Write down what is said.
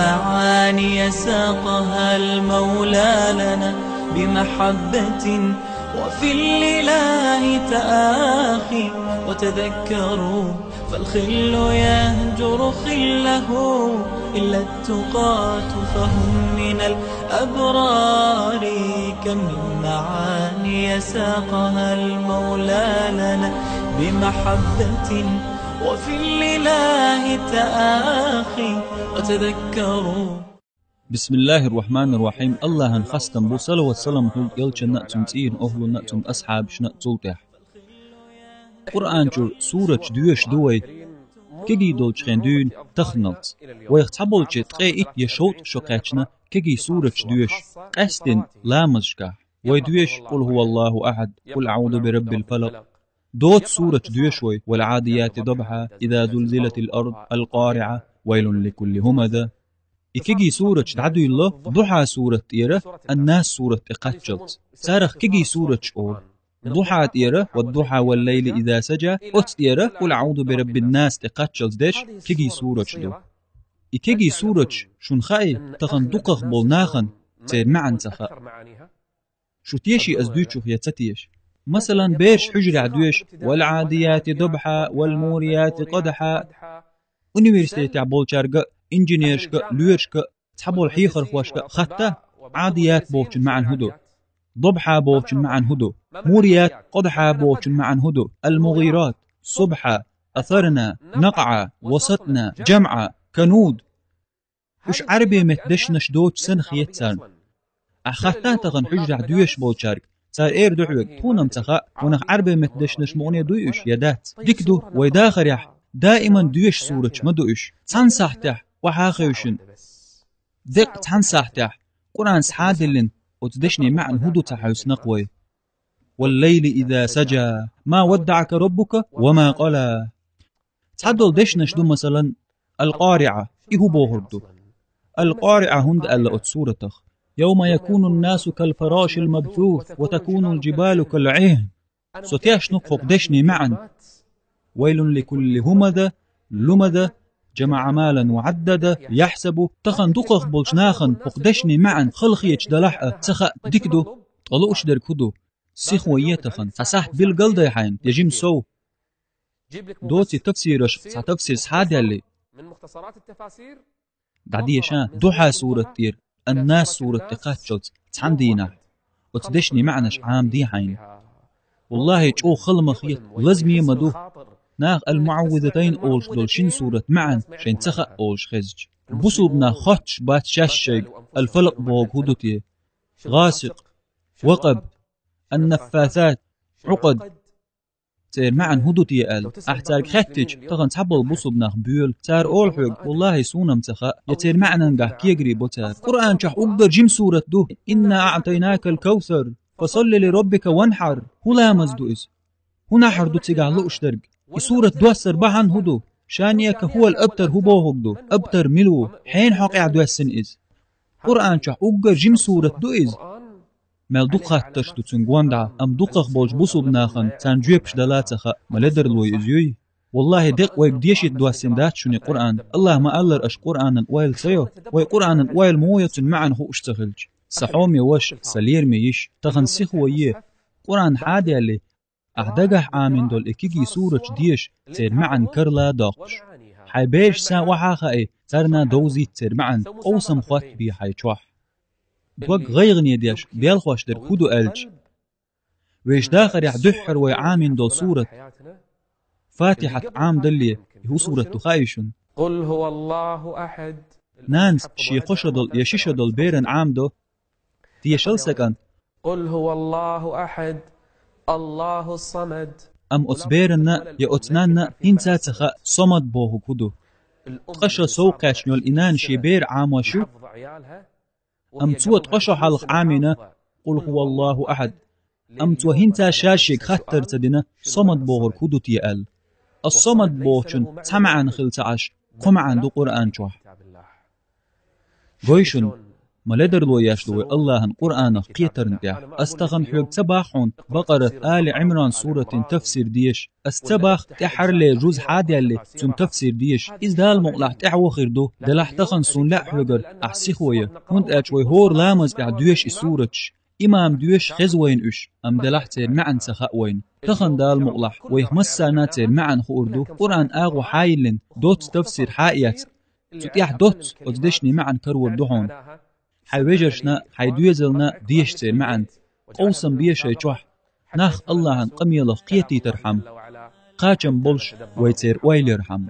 معاني ساقها المولى لنا بمحبة وفي الإله تآخي. وتذكروا فالخل يهجر خله إلا التقاة فهم من الأبرار. كم من معاني ساقها المولى لنا بمحبة وفي الإله تآخي. وتذكروا. بسم الله الرحمن الرحيم. الله هنخستم بو صلوة والسلام يلچن نأتم تئين أهل نأتم أصحاب شنأ تلتح قرآن جر سورة دوش دوي كجي دولش خندون تخنلت ويختبول تقيت يشوط شقاتنا كجي سورة دوش قستن لامزشكا ويدوش قل هو الله أحد قل أعوذ برب الفلق دوت سورة دوشوي والعاديات ضبحا إذا زلزلت الأرض القارعة ويل لكل همذا. إكيجي سورة عدو الله ضحى سورة إيرة الناس سورة إقاتشلت سارخ كيجي سورة أول ضحى إيرة والضحى والليل إذا سجى أت إيرة قل أعوذ برب الناس إقاتشلت ديش كيجي سورة دو إكيجي سورة شن خاي تخن دقخ بولناخن تير معن تخا شو تيشي أزدوشو هي تتيش مثلا بيرش حجر عدوش والعاديات ضبحا والموريات قدحا universiteti عبولشارقا انجينيرشكا لورشكا تحبول حيخر خواشكا خطة عاديات بوشن معن هدو ضبحا بوشن معن هدو موريات قدحا بوشن معن هدو المغيرات صبحا أثرنا نقعا وسطنا جمعا كنود وش عربي متدشنش دوش سنخ يتسان أخطا تغن حجر عدوش بولشارق صار إير دعوك تونم تخا ونخ عربي متدشنش مغني دويش يدات ديكدو ويداخر يح دائما دوش سورة مدوش تنصحتح وحاخيوشن دق تنصحتح قرآن سحادلن وتدشني معن هدو تحيوس نقوي والليل إذا سجى ما ودعك ربك وما قلا تحدل دشنش دو مثلا القارعة إيهو بوهردو القارعة هند ألا أتسورتخ يوم يكون الناس كالفراش المبثوث وتكون الجبال كالعهن ستياش نقفق دشني معن ويل لكل همذا لمذا جمع مالا وعدد يحسب تخن دقخ بلشناخن فقدشني معا خلخيش دلحة تخا ديكدو طلوش دركدو سيخوية تخن فساح بالقلد يحين يجيم سو دوتي تفسيرش تفسير سحاد يلي من مختصرات التفاسير دعدي شان دوحة سورة تير الناس سورة تقاتشلت تحندينا وتدشني معناش عام دي حين والله جو خلمخيط لازمي مدو ناغ المعوذتين أولش دولشين سورة معن شين تخا أولش خزج بصوبنا خطش بات شاشيق الفلق بوغ هدوتي غاسق وقب النفاثات عقد تير معن هدوتي أل أحتاج خاتج تغن تحبل بصوبنا بيول تار أول حق والله سونم تخا يتير معنا نقح كيقري بوتار قرآن شح أقدر جيم سورة دو إنا أعطيناك الكوثر فصل لربك وانحر هلا مزدوئز هنا حردو تيقع لؤش درق سورة دوسر بحن هدو شانيك هو الأبتر هبو هكدو أبتر ملو حين حقع دوسن إز قرآن شح أقر جيم سورة دو إز مال دوقات تشتو تنقوان أم دوقخ بولج بوصو بناخن تنجيبش دلاتخا ملدر لوي إزيوي والله دق ويبديش دوسن دات شوني قرآن الله ما ألر أش قرآن ويل سيو وي قرآن ويل موية معن هو اشتغلج صحومي وش سلير ميش تخن سيخويه قرآن حادي اللي أحدقح آمن دول إكيكي سورة ديش تير معن كرلا داقش حيبيش سا وحاخا إيه ترنا دوزي تير معن قوسم خوات بي حيشوح دوق غيغني ديش بيالخوش در كودو ألج ويش داخر يحدحر ويعامن دول سورة فاتحة عام دلي هو سورة تخايشن قل هو الله أحد نانس شي خوش دول يشيش دول بيرن عام دو تيشل سكن قل هو الله أحد الله الصمد أم أتبيرنا يا أتنانا إنسا تخا صمد بوهو كدو تقشى سوقاش نيول إنان شبير عام وشو أم تو تقشى حلق عامنا قل هو الله أحد أم تو هنتا شاشيك خطر تدنا صمد بوهو كدو تيال الصمد بوهشن تمعن خلتعش قمعن دو قرآن شوح قويشن ملدر لو ياشلو الله قرآن قيترن تاع استغن حيوب تباحون بقرة آل عمران سورة تفسير ديش استباخ تحر لي جوز حادي اللي تم تفسير ديش إز دال مقلع تعو خيردو دلح تخن سون لا حجر أحسي خويا هند أجوي هور لامز بعد دوش سورتش إمام دوش خزوين إش أم دلحتين معن سخاوين تخن دال مقلع ويخمساناتين معن خوردو قرآن آغو حايلن دوت تفسير حائيات تتيح دوت وتدشني معن كرور دهون حيوجرشنا حيدويزلنا ديشتين معن قوسم بيشي جوح ناخ الله قميله قيتي ترحم قاچم بولش ويتير ويلرحم